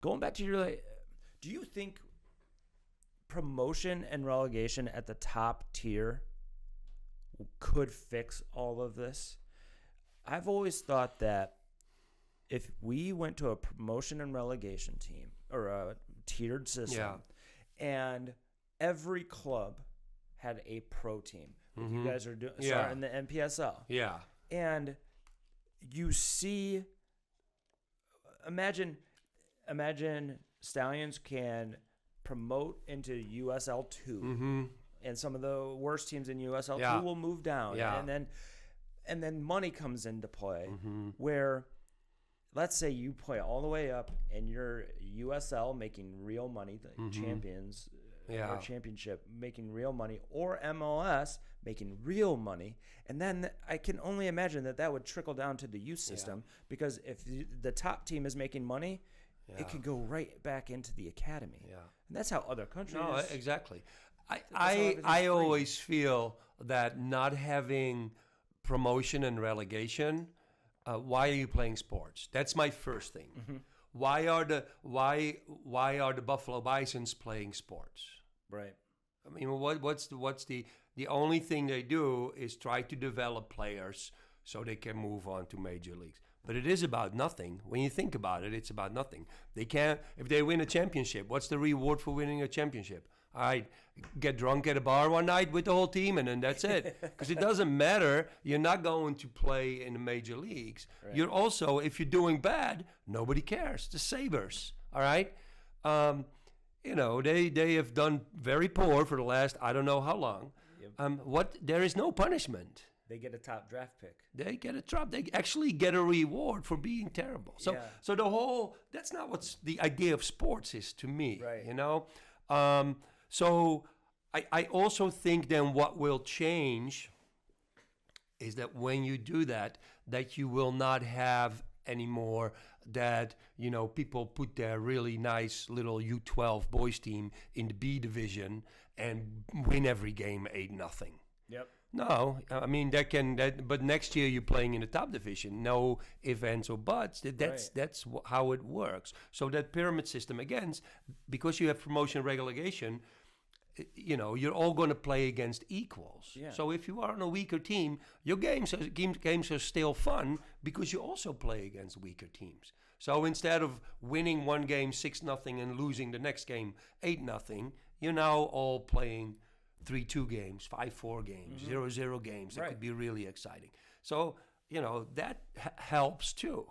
Going back to your, do you think promotion and relegation at the top tier could fix all of this? I've always thought that if we went to a promotion and relegation team or a tiered system, and every club had a pro team, like you guys are doing in the NPSL, and you see, imagine Stallions can promote into USL 2, and some of the worst teams in USL 2 will move down, and then money comes into play, where let's say you play all the way up and you're USL making real money, like champions or championship making real money, or MLS making real money. And then I can only imagine that would trickle down to the youth system, because if the top team is making money, it can go right back into the academy. And that's how other countries. No, exactly. I always feel that not having promotion and relegation, why are you playing sports? That's my first thing. Why are the Buffalo Bisons playing sports? Right. I mean, what's the only thing they do is try to develop players so they can move on to major leagues. But it is about nothing. When you think about it, it's about nothing. They can't, if they win a championship, what's the reward for winning a championship? All right, get drunk at a bar one night with the whole team, and then that's it. Because it doesn't matter. You're not going to play in the major leagues. Right. You're also, if you're doing bad, nobody cares. The Sabres, all right? They have done very poor for the last, I don't know how long. There is no punishment. They get a top draft pick. They get a drop. They actually get a reward for being terrible. So that's not what the idea of sports is to me. Right. So I also think then what will change is that when you do that you will not have anymore that, people put their really nice little U12 boys team in the B division and win every game 8-0. Yep. No, I mean but next year you're playing in the top division. No ifs, ands, or buts. That's how it works. So that pyramid system, again, because you have promotion relegation, you're all going to play against equals. Yeah. So if you are on a weaker team, your games are still fun because you also play against weaker teams. So instead of winning one game 6-0 and losing the next game 8-0, you're now all playing 3-2 games, 5-4 games, 0-0 games. That could be really exciting. So, that helps too.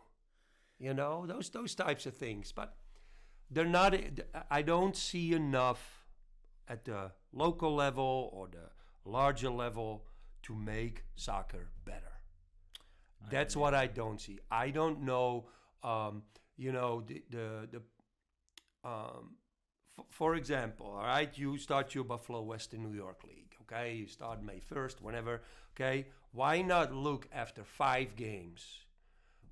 Those types of things. But they're not, I don't see enough at the local level or the larger level to make soccer better. That's what I don't see. I don't know, for example, all right, you start your Buffalo Western New York League, okay? You start May 1st, whenever, okay? Why not look after 5 games?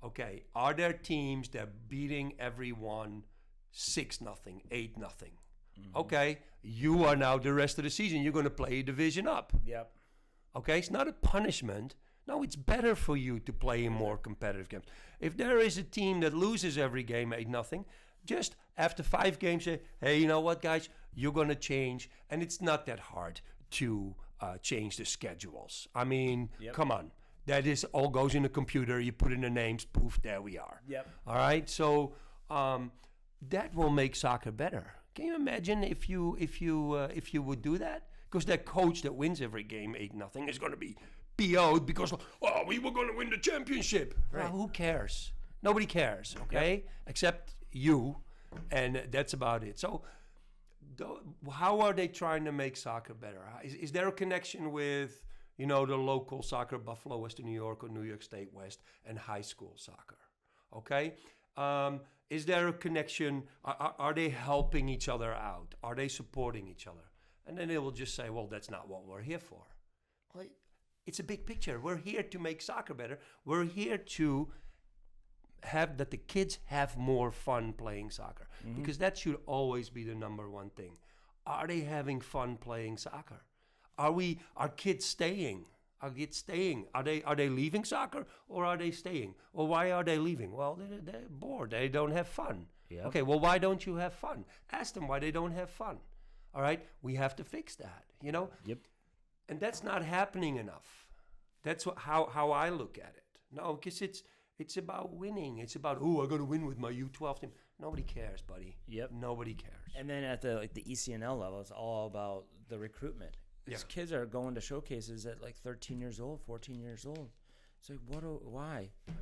Okay, are there teams that are beating everyone 6-0, 8-0? Okay, you are now the rest of the season, you're going to play a division up. Yep. Okay, it's not a punishment. No, it's better for you to play in more competitive games. If there is a team that loses every game 8-0, just after 5 games say, hey, you know what, guys, you're going to change. And it's not that hard to change the schedules. I mean, come on. That is all goes in the computer. You put in the names, poof, there we are. Yep. All right, so that will make soccer better. Can you imagine if you would do that? Because that coach that wins every game 8-0 is going to be PO'd because we were going to win the championship. Right. Well, who cares? Nobody cares, okay? Except you, and that's about it. So how are they trying to make soccer better? Is there a connection with, the local soccer, Buffalo, Western New York, or New York State West, and high school soccer? Okay? Is there a connection? Are they helping each other out? Are they supporting each other? And then they will just say, well, that's not what we're here for. Well, it's a big picture. We're here to make soccer better. We're here to have that the kids have more fun playing soccer. Because that should always be the number one thing. Are they having fun playing soccer? Are kids staying? Are kids staying? Are they leaving soccer or are they staying? Or why are they leaving? Well, they're bored. They don't have fun. Yep. Okay, well, why don't you have fun? Ask them why they don't have fun. All right, we have to fix that, you know? Yep. And that's not happening enough. That's how I look at it. No, because it's about winning. It's about, I got to win with my U12 team. Nobody cares, buddy. Yep. Nobody cares. And then at the ECNL level, it's all about the recruitment. These kids are going to showcases at like 13 years old, 14 years old. It's like,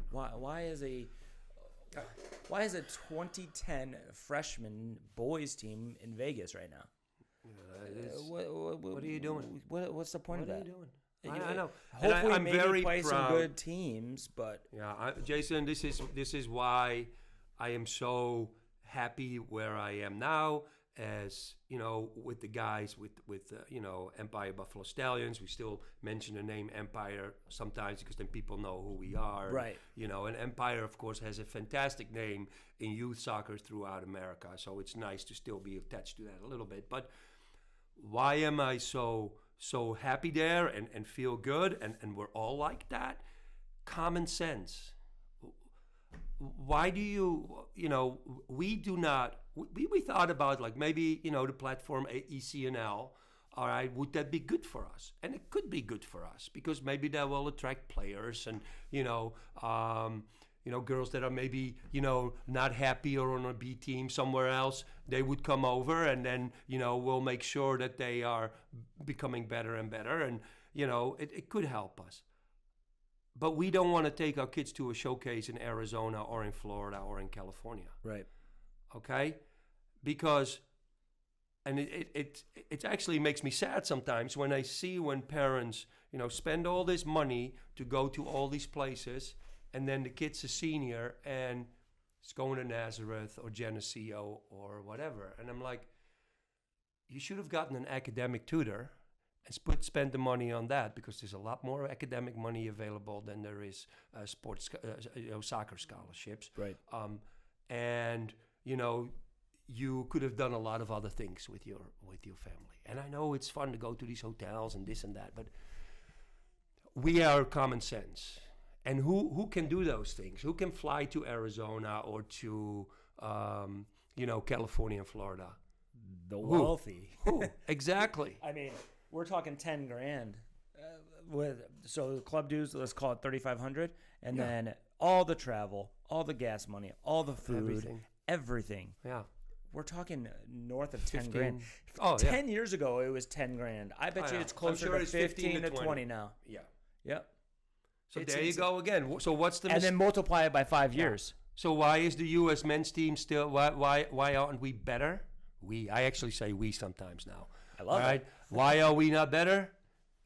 why is a 2010 freshman boys team in Vegas right now? What are you doing? What's the point of that? What are you doing? I know. Hopefully, I'm maybe very play proud. some good teams, but Jason, this is why I am so happy where I am now. As you know, with the guys with Empire Buffalo Stallions, we still mention the name Empire sometimes because then people know who we are. Right. You know, and Empire, of course, has a fantastic name in youth soccer throughout America. So it's nice to still be attached to that a little bit. But why am I so happy there and feel good? And we're all like that. Common sense. Why do we do not, we thought about like maybe, the platform ECNL, all right, would that be good for us? And it could be good for us because maybe that will attract players and, girls that are maybe, not happy or on a B team somewhere else, they would come over and then, we'll make sure that they are becoming better and better. And, it could help us. But we don't want to take our kids to a showcase in Arizona or in Florida or in California. Right. Okay? Because, and it actually makes me sad sometimes when I see when parents, spend all this money to go to all these places and then the kid's a senior and is going to Nazareth or Geneseo or whatever. And I'm like, you should have gotten an academic tutor and spend the money on that because there's a lot more academic money available than there is sports, soccer scholarships. Right. And you could have done a lot of other things with your family. And I know it's fun to go to these hotels and this and that, but we are common sense. And who can do those things? Who can fly to Arizona or to California and Florida? The wealthy. Who? Exactly. I mean, we're talking $10,000 so the club dues, let's call it $3,500, and then all the travel, all the gas money, all the food, everything. Yeah, we're talking north of $10,000. 10 years ago it was $10,000. I bet you it's closer to 15 to 20 now. Yeah. Yep. So there you go again. So what's the and then multiply it by 5 years. So why is the U.S. men's team still? Why aren't we better? I actually say we sometimes now. I love it. Why are we not better?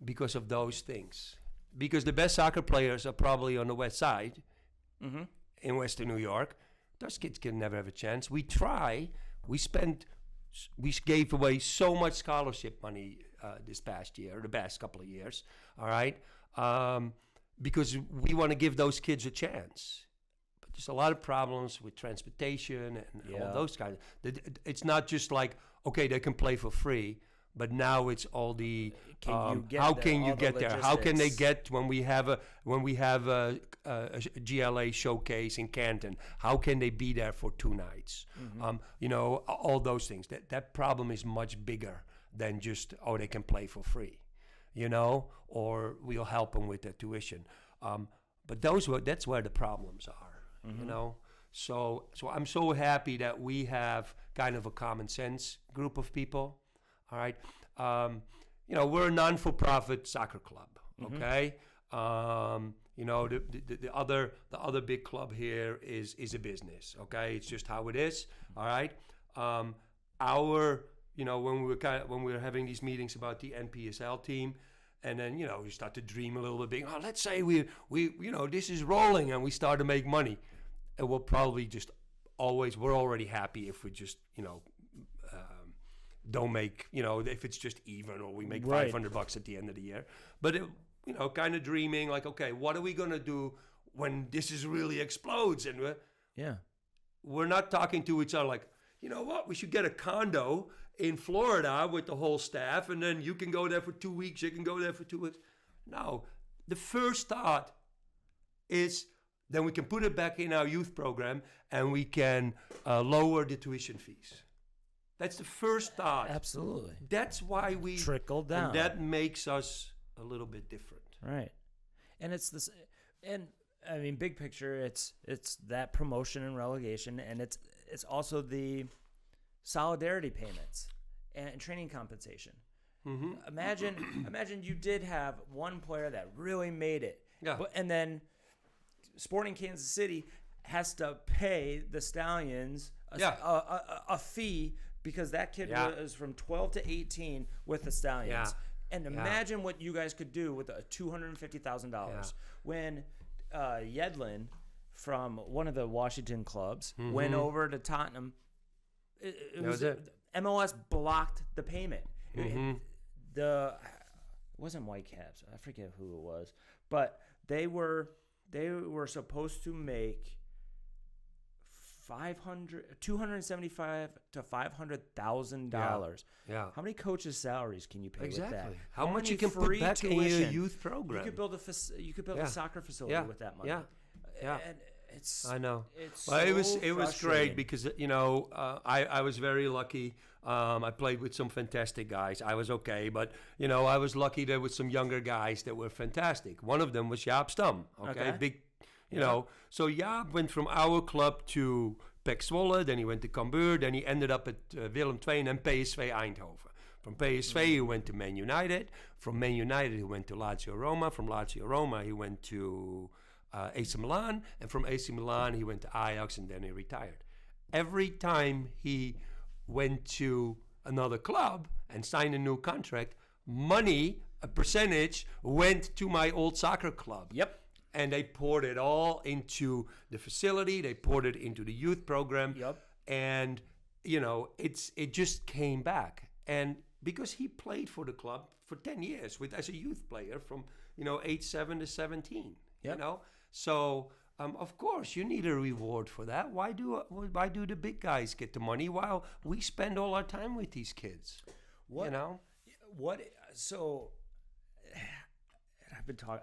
Because of those things. Because the best soccer players are probably on the west side in Western New York. Those kids can never have a chance. We try. We gave away so much scholarship money this past year, the past couple of years, all right? Because we want to give those kids a chance. But there's a lot of problems with transportation and all those kinds. It's not just like, okay, they can play for free, but now it's all the how can you get there? How can they get when we have a GLA showcase in Canton? How can they be there for 2 nights? All those things. That problem is much bigger than just they can play for free, or we'll help them with their tuition. But that's where the problems are, So I'm so happy that we have kind of a common sense group of people. All right. We're a non-for-profit soccer club. Okay. The other big club here is a business. Okay. It's just how it is. All right. When we were having these meetings about the NPSL team, and then, we start to dream a little bit big. Let's say we this is rolling and we start to make money. And we'll probably just we're already happy if we just, don't make, if it's just even or we make $500 at the end of the year. But, kind of dreaming like, okay, what are we going to do when this is really explodes? And we're not talking to each other like, you know what, we should get a condo in Florida with the whole staff, and then you can go there for 2 weeks, you can go there for 2 weeks. No, the first thought is then we can put it back in our youth program and we can lower the tuition fees. That's the first thought. Absolutely. That's why we trickle down. And that makes us a little bit different. Right. And it's this, and I mean, big picture, it's that promotion and relegation, and it's also the solidarity payments and training compensation. Mm-hmm. Imagine you did have one player that really made it, and then Sporting Kansas City has to pay the Stallions a fee because that kid was from 12 to 18 with the Stallions. Yeah. And imagine what you guys could do with $250,000 when Yedlin from one of the Washington clubs went over to Tottenham. MLS blocked the payment. It wasn't Whitecaps. I forget who it was, but they were supposed to make $275,000 to $500,000. Yeah. How many coaches' salaries can you pay with that? How much you can put back in your youth program? You could build a soccer facility with that money. Yeah. And I know. It was great because I was very lucky. I played with some fantastic guys. I was okay, but I was lucky there was some younger guys that were fantastic. One of them was Jaap Stam. Okay. Big. So Jaap went from our club to PEC Zwolle, then he went to Cambuur, then he ended up at Willem II and PSV Eindhoven. From PSV he went to Man United. From Man United he went to Lazio Roma. From Lazio Roma he went to AC Milan, and from AC Milan he went to Ajax, and then he retired. Every time he went to another club and signed a new contract, money, a percentage, went to my old soccer club. Yep. And they poured it all into the facility. They poured it into the youth program. Yep. And, it just came back. And because he played for the club for 10 years as a youth player from, age 7 to 17. Yep. So, of course, you need a reward for that. Why do the big guys get the money while we spend all our time with these kids? So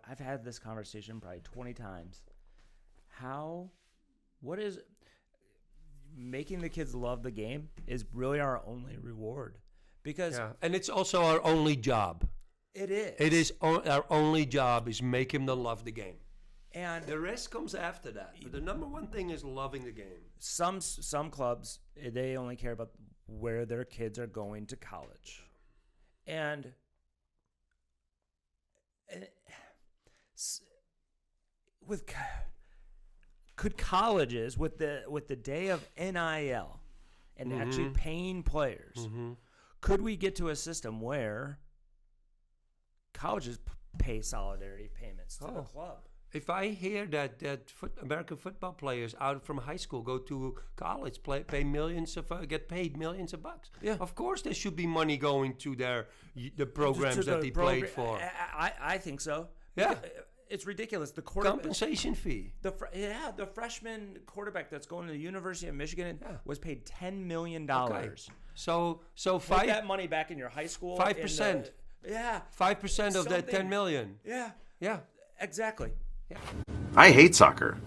I've had this conversation probably 20 times. What is making the kids love the game is really our only reward. Because and it's also our only job. It is. It is our only job is make him love the game. And the rest comes after that. But the number one thing is loving the game. Some clubs, they only care about where their kids are going to college. And could colleges with the day of NIL and actually paying players, could we get to a system where colleges pay solidarity payments to the club? If I hear that American football players out from high school go to college, get paid millions of bucks. Yeah, of course there should be money going to the programs that they played for. I think so. Yeah, it's ridiculous. The compensation fee. The freshman quarterback that's going to the University of Michigan was paid $10 million. Okay. So put that money back in your high school. 5%. 5% of that $10 million. Yeah. Yeah. Exactly. Yeah. I hate soccer.